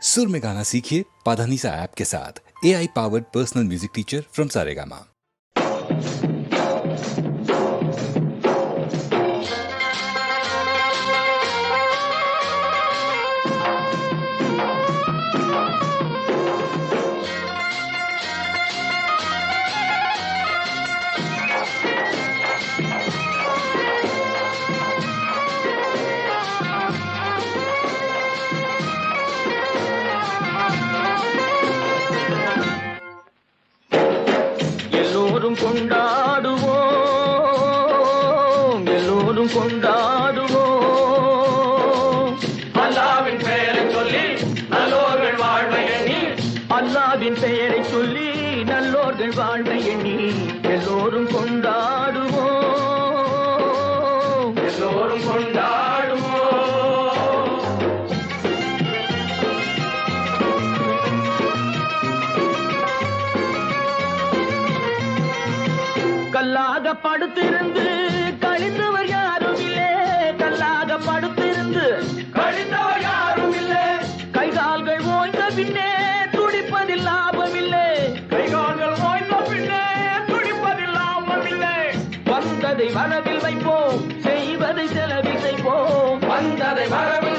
सुर में गाना सीखिए पाधानीसा ऐप के साथ। AI powered personal music teacher from Saregama. எல்லோரும் கொண்டாடுவோம், எல்லோரும் கொண்டாடுவோம். அல்லாவின் பெயரை சொல்லி நல்லோர்கள் வாழ்வை எண்ணி, அல்லாவின் பெயரை சொல்லி நல்லோர்கள் வாழ்வை எண்ணி எல்லோரும் கொண்டாடுவோம், எல்லோரும் கொண்டாடுவோம். கல்லாக படுத்திருந்து கழிந்தவர் யாரும் இல்லை, கல்லாக படுத்திருந்து கழிந்தவர் யாரும் இல்லை, கைகால்கள் ஓய்ந்த பின்னே துடிப்பதில் லாபமில்லை, கைகால்கள் ஓய்ந்த பின்னே துடிப்பதில் லாபமில்லை. வந்ததை வரவில் வைப்போம், செய்வதை செலவில் செய்வோம், வந்ததை வரவு